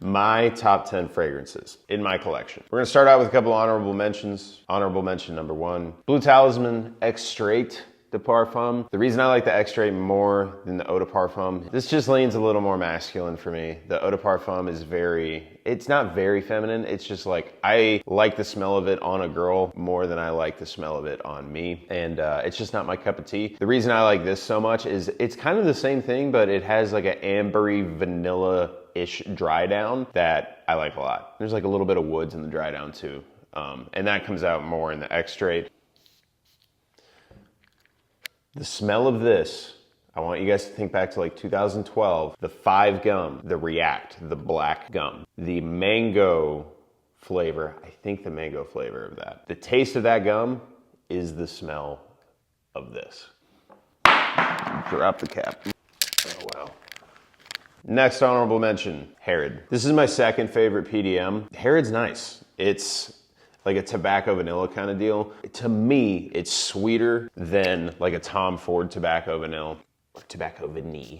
my top 10 fragrances in my collection. We're gonna start out with a couple honorable mentions. Honorable mention number 1, Blue Talisman Extrait de Parfum. The reason I like the Extrait more than the Eau de Parfum, this just leans a little more masculine for me. The Eau de Parfum is it's not very feminine. It's just like, I like the smell of it on a girl more than I like the smell of it on me. And it's just not my cup of tea. The reason I like this so much is it's kind of the same thing, but it has like an ambery vanilla-ish dry down that I like a lot. There's like a little bit of woods in the dry down too. And that comes out more in the Extrait. The smell of this, I want you guys to think back to like 2012, the 5 gum, the React, the black gum, the mango flavor, I think the mango flavor of that. The taste of that gum is the smell of this. Drop the cap. Oh wow. Next honorable mention, Harrod. This is my second favorite PDM. Harrod's nice. It's like a tobacco vanilla kind of deal. To me, it's sweeter than like a Tom Ford tobacco vanilla or tobacco vanille.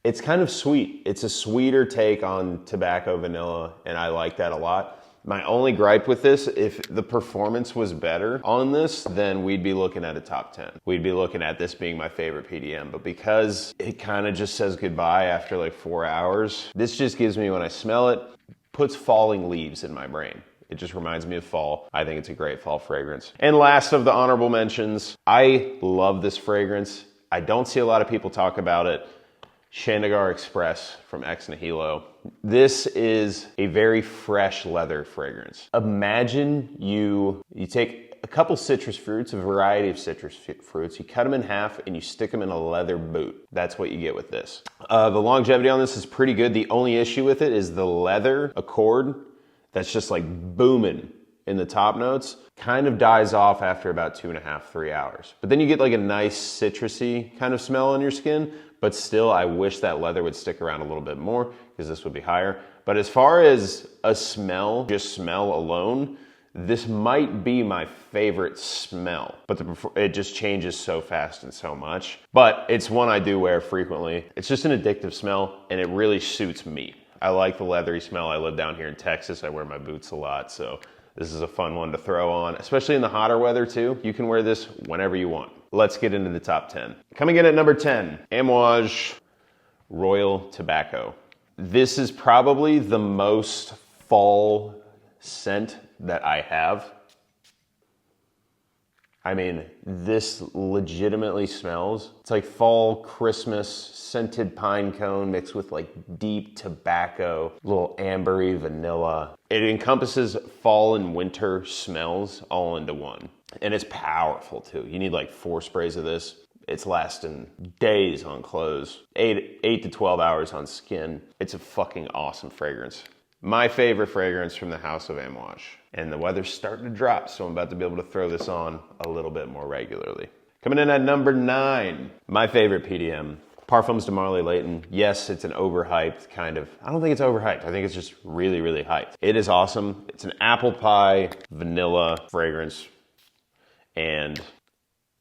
It's kind of sweet. It's a sweeter take on tobacco vanilla, and I like that a lot. My only gripe with this, if the performance was better on this, then we'd be looking at a top 10. We'd be looking at this being my favorite PDM, but because it kind of just says goodbye after like 4 hours, this just gives me, when I smell it, puts falling leaves in my brain. It just reminds me of fall. I think it's a great fall fragrance. And last of the honorable mentions, I love this fragrance. I don't see a lot of people talk about it. Chandigarh Express from Ex Nihilo. This is a very fresh leather fragrance. Imagine you take a couple citrus fruits, a variety of citrus fruits, you cut them in half and you stick them in a leather boot. That's what you get with this. The longevity on this is pretty good. The only issue with it is the leather accord that's just like booming in the top notes, kind of dies off after about 2.5, 3 hours. But then you get like a nice citrusy kind of smell on your skin, but still I wish that leather would stick around a little bit more because this would be higher. But as far as a smell, just smell alone, this might be my favorite smell, but it just changes so fast and so much. But it's one I do wear frequently. It's just an addictive smell and it really suits me. I like the leathery smell. I live down here in Texas. I wear my boots a lot, so this is a fun one to throw on, especially in the hotter weather too. You can wear this whenever you want. Let's get into the top 10. Coming in at number 10, Amouage Royal Tobacco. This is probably the most fall scent that I have. I mean, this legitimately smells. It's like fall Christmas scented pine cone mixed with like deep tobacco, little ambery vanilla. It encompasses fall and winter smells all into one. And it's powerful too. You need like 4 sprays of this. It's lasting days on clothes, 8 to 12 hours on skin. It's a fucking awesome fragrance. My favorite fragrance from the house of Amouage. And the weather's starting to drop, so I'm about to be able to throw this on a little bit more regularly. Coming in at number 9, my favorite PDM, Parfums de Marley Layton. Yes, it's an overhyped kind of, I don't think it's overhyped. I think it's just really, really hyped. It is awesome. It's an apple pie vanilla fragrance. And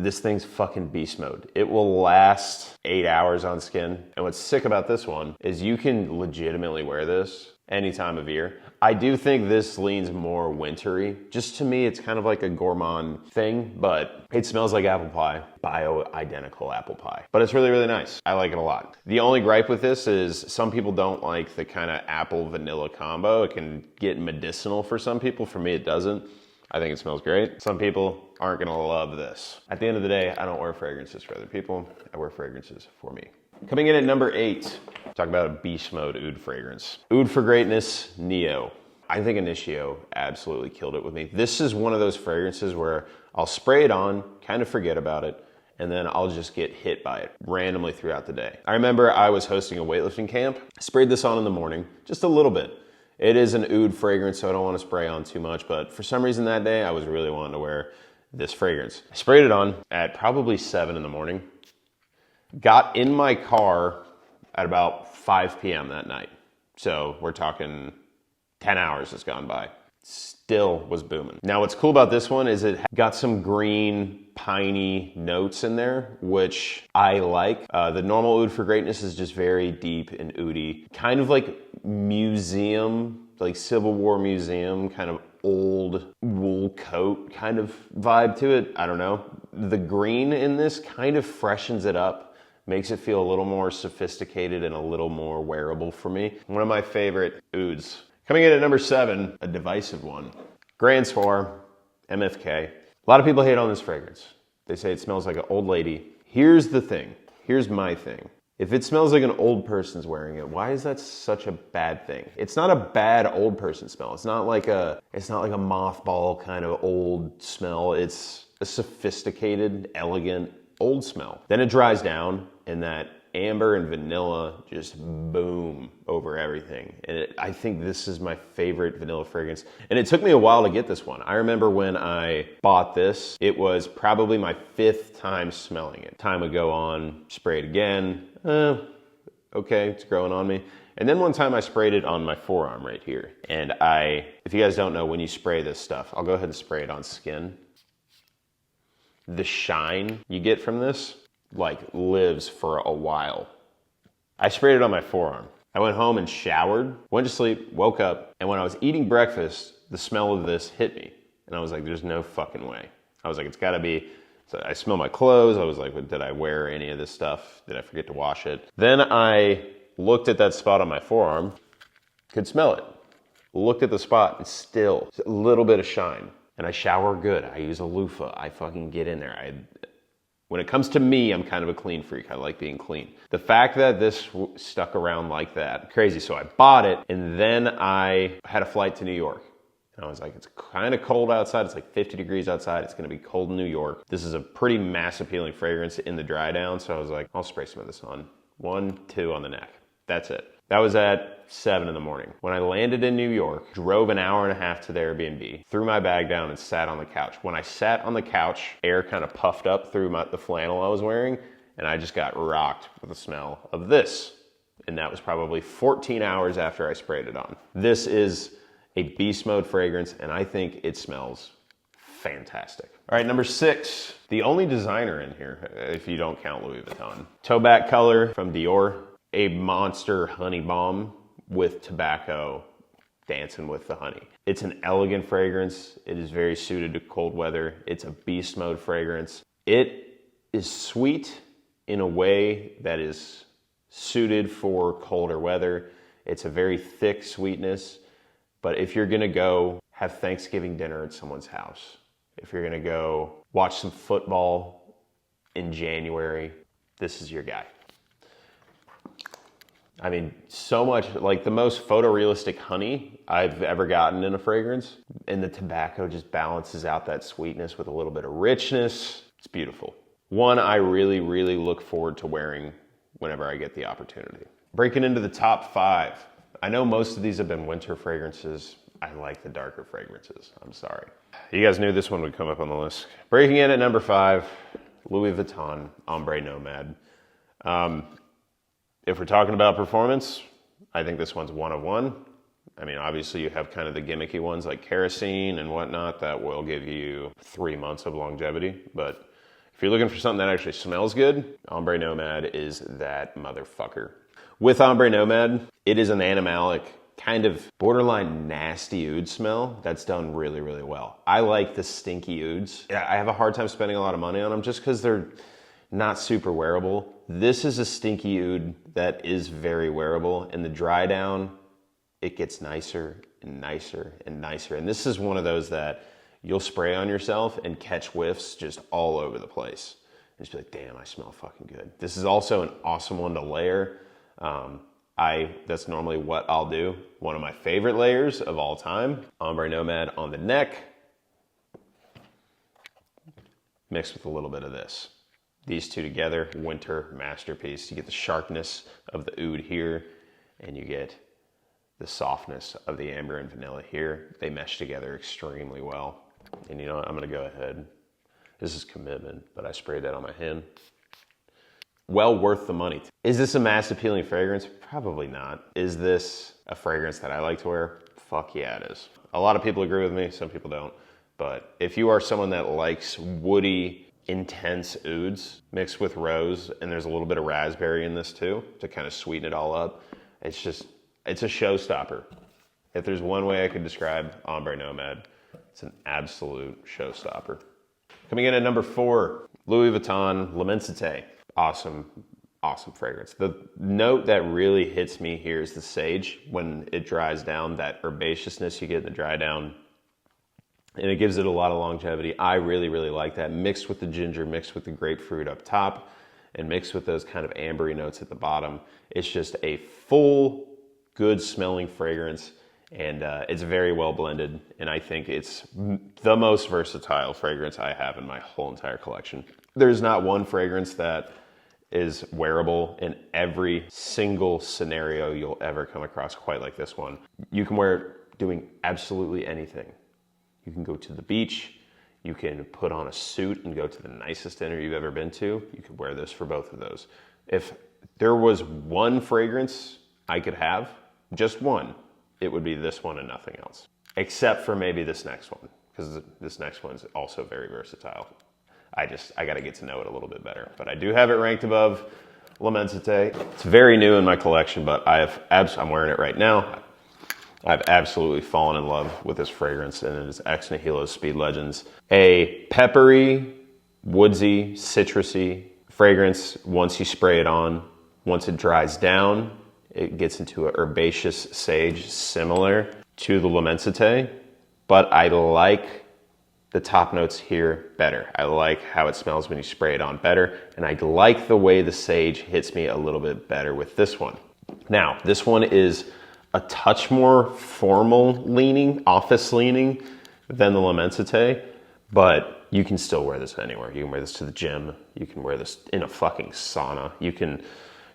this thing's fucking beast mode. It will last 8 hours on skin. And what's sick about this one is you can legitimately wear this any time of year. I do think this leans more wintry. Just to me, it's kind of like a gourmand thing, but it smells like apple pie, bio-identical apple pie. But it's really, really nice. I like it a lot. The only gripe with this is some people don't like the kind of apple vanilla combo. It can get medicinal for some people. For me, it doesn't. I think it smells great. Some people aren't gonna love this. At the end of the day, I don't wear fragrances for other people. I wear fragrances for me. Coming in at number 8, talk about a beast mode oud fragrance. Oud for Greatness Neo. I think Initio absolutely killed it with me. This is one of those fragrances where I'll spray it on, kind of forget about it, and then I'll just get hit by it randomly throughout the day. I remember I was hosting a weightlifting camp, sprayed this on in the morning, just a little bit. It is an oud fragrance, so I don't want to spray on too much, but for some reason that day, I was really wanting to wear this fragrance. I sprayed it on at probably 7 in the morning, got in my car at about 5 p.m. that night. So we're talking 10 hours has gone by. still was booming. Now what's cool about this one is it got some green, piney notes in there, which I like. The normal Oud for Greatness is just very deep and oudy. Kind of like museum, like Civil War museum, kind of old wool coat kind of vibe to it. I don't know. The green in this kind of freshens it up, makes it feel a little more sophisticated and a little more wearable for me. One of my favorite ouds. Coming in at number 7, a divisive one. Grand Soir, MFK. A lot of people hate on this fragrance. They say it smells like an old lady. Here's the thing. Here's my thing. If it smells like an old person's wearing it, why is that such a bad thing? It's not a bad old person smell. It's not like a mothball kind of old smell. It's a sophisticated, elegant, old smell. Then it dries down and that amber and vanilla just boom over everything. And I think this is my favorite vanilla fragrance. And it took me a while to get this one. I remember when I bought this, it was probably my 5th time smelling it. Time would go on, spray it again. Okay, it's growing on me. And then one time I sprayed it on my forearm right here. And if you guys don't know, when you spray this stuff, I'll go ahead and spray it on skin. The shine you get from this, like, lives for a while. I sprayed it on my forearm. I went home and showered, went to sleep, woke up, and when I was eating breakfast, the smell of this hit me. And I was like, there's no fucking way. I was like, it's gotta be. So I smell my clothes. I was like, did I wear any of this stuff? Did I forget to wash it? Then I looked at that spot on my forearm, could smell it. Looked at the spot and still a little bit of shine. And I shower good. I use a loofah. I fucking get in there. When it comes to me, I'm kind of a clean freak. I like being clean. The fact that this stuck around like that, crazy. So I bought it, and then I had a flight to New York. And I was like, it's kind of cold outside. It's like 50 degrees outside. It's gonna be cold in New York. This is a pretty mass appealing fragrance in the dry down. So I was like, I'll spray some of this on. 1, 2 on the neck. That's it. That was at 7 in the morning. When I landed in New York, drove an hour and a half to the Airbnb, threw my bag down and sat on the couch. When I sat on the couch, air kind of puffed up through the flannel I was wearing, and I just got rocked with the smell of this. And that was probably 14 hours after I sprayed it on. This is a beast mode fragrance, and I think it smells fantastic. All right, number 6, the only designer in here, if you don't count Louis Vuitton. Tobacco color from Dior. A monster honey bomb with tobacco dancing with the honey. It's an elegant fragrance. It is very suited to cold weather. It's a beast mode fragrance. It is sweet in a way that is suited for colder weather. It's a very thick sweetness, but if you're gonna go have Thanksgiving dinner at someone's house, if you're gonna go watch some football in January, this is your guy. I mean, so much, like the most photorealistic honey I've ever gotten in a fragrance. And the tobacco just balances out that sweetness with a little bit of richness. It's beautiful. One I really, really look forward to wearing whenever I get the opportunity. Breaking into the top 5. I know most of these have been winter fragrances. I like the darker fragrances. I'm sorry. You guys knew this one would come up on the list. Breaking in at number 5, Louis Vuitton Ombre Nomad. If we're talking about performance, I think this one's one of one. I mean, obviously you have kind of the gimmicky ones like kerosene and whatnot that will give you 3 months of longevity. But if you're looking for something that actually smells good, Ombre Nomad is that motherfucker. With Ombre Nomad, it is an animalic, kind of borderline nasty oud smell that's done really, really well. I like the stinky ouds. I have a hard time spending a lot of money on them just because they're not super wearable. This is a stinky oud that is very wearable. In the dry down, it gets nicer and nicer and nicer. And this is one of those that you'll spray on yourself and catch whiffs just all over the place. And just be like, damn, I smell fucking good. This is also an awesome one to layer. That's normally what I'll do. One of my favorite layers of all time, Ombre Nomad on the neck, mixed with a little bit of this. These two together, winter masterpiece. You get the sharpness of the oud here, and you get the softness of the amber and vanilla here. They mesh together extremely well. And you know what, I'm gonna go ahead. This is commitment, but I sprayed that on my hand. Well worth the money. Is this a mass appealing fragrance? Probably not. Is this a fragrance that I like to wear? Fuck yeah, it is. A lot of people agree with me, some people don't. But if you are someone that likes woody, intense ouds mixed with rose, and there's a little bit of raspberry in this too, to kind of sweeten it all up, it's a showstopper. If there's one way I could describe Ombre Nomad, it's an absolute showstopper. Coming in at number 4, Louis Vuitton L'Immensité. Awesome, awesome fragrance. The note that really hits me here is the sage. When it dries down, that herbaceousness you get in the dry down, and it gives it a lot of longevity. I really, really like that. Mixed with the ginger, mixed with the grapefruit up top, and mixed with those kind of ambery notes at the bottom. It's just a full, good smelling fragrance, and it's very well blended, and I think it's the most versatile fragrance I have in my whole entire collection. There's not one fragrance that is wearable in every single scenario you'll ever come across quite like this one. You can wear it doing absolutely anything. You can go to the beach, you can put on a suit and go to the nicest dinner you've ever been to. You could wear this for both of those. If there was one fragrance I could have, just one, it would be this one and nothing else. Except for maybe this next one, because this next one's also very versatile. I gotta get to know it a little bit better. But I do have it ranked above L'Immensité. It's very new in my collection, but I'm wearing it right now. I've absolutely fallen in love with this fragrance, and it is Ex Nihilo Speed Legends. A peppery, woodsy, citrusy fragrance. Once you spray it on, once it dries down, it gets into a herbaceous sage similar to the L'Immensité, but I like the top notes here better. I like how it smells when you spray it on better, and I like the way the sage hits me a little bit better with this one. Now, this one is a touch more formal leaning, office leaning than the L'Immensité, but you can still wear this anywhere. You can wear this to the gym. You can wear this in a fucking sauna. You can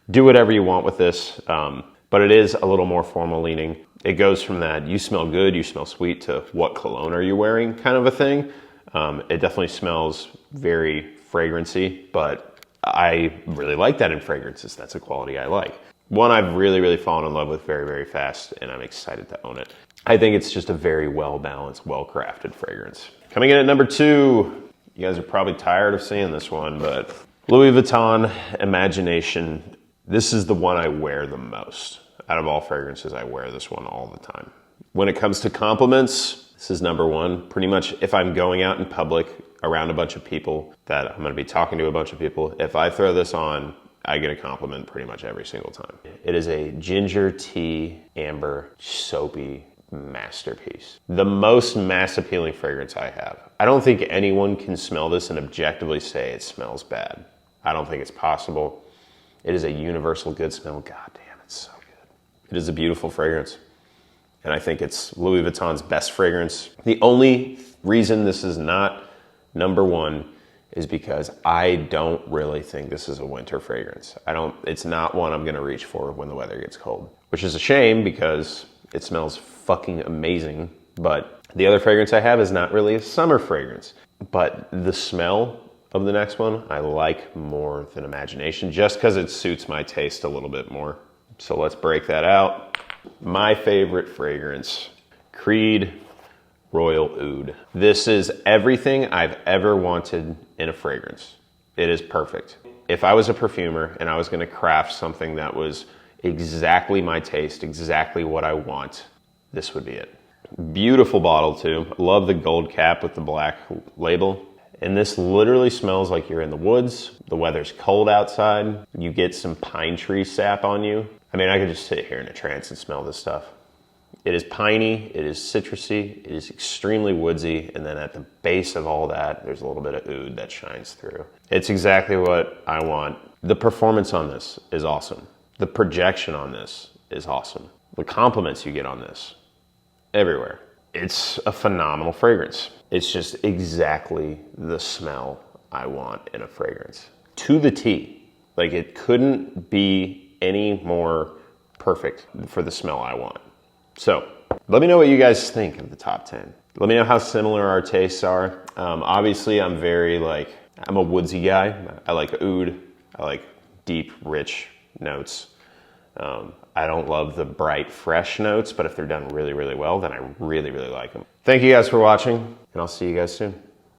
do whatever you want with this, but it is a little more formal leaning. It goes from that you smell good, you smell sweet, to what cologne are you wearing kind of a thing. It definitely smells very fragrancy, but I really like that in fragrances. That's a quality I like. One I've really, really fallen in love with very, very fast, and I'm excited to own it. I think it's just a very well-balanced, well-crafted fragrance. Coming in at number 2, you guys are probably tired of seeing this one, but Louis Vuitton Imagination. This is the one I wear the most. Out of all fragrances, I wear this one all the time. When it comes to compliments, this is number 1. Pretty much if I'm going out in public around a bunch of people that I'm gonna be talking to a bunch of people, if I throw this on, I get a compliment pretty much every single time. It is a ginger tea, amber, soapy masterpiece. The most mass appealing fragrance I have. I don't think anyone can smell this and objectively say it smells bad. I don't think it's possible. It is a universal good smell. God damn, it's so good. It is a beautiful fragrance. And I think it's Louis Vuitton's best fragrance. The only reason this is not number 1 is because I don't really think this is a winter fragrance. It's not one I'm gonna reach for when the weather gets cold, which is a shame because it smells fucking amazing. But the other fragrance I have is not really a summer fragrance, but the smell of the next one I like more than Imagination, just because it suits my taste a little bit more. So let's break that out. My favorite fragrance, Creed Royal Oud. This is everything I've ever wanted in a fragrance. It is perfect. If I was a perfumer and I was gonna craft something that was exactly my taste, exactly what I want, this would be it. Beautiful bottle too. Love the gold cap with the black label. And this literally smells like you're in the woods. The weather's cold outside. You get some pine tree sap on you. I mean, I could just sit here in a trance and smell this stuff. It is piney, it is citrusy, it is extremely woodsy, and then at the base of all that, there's a little bit of oud that shines through. It's exactly what I want. The performance on this is awesome. The projection on this is awesome. The compliments you get on this, everywhere. It's a phenomenal fragrance. It's just exactly the smell I want in a fragrance. To the T. Like, it couldn't be any more perfect for the smell I want. So, let me know what you guys think of the top 10. Let me know how similar our tastes are. Obviously, I'm a woodsy guy. I like oud. I like deep, rich notes. I don't love the bright, fresh notes, but if they're done really, really well, then I really, really like them. Thank you guys for watching, and I'll see you guys soon.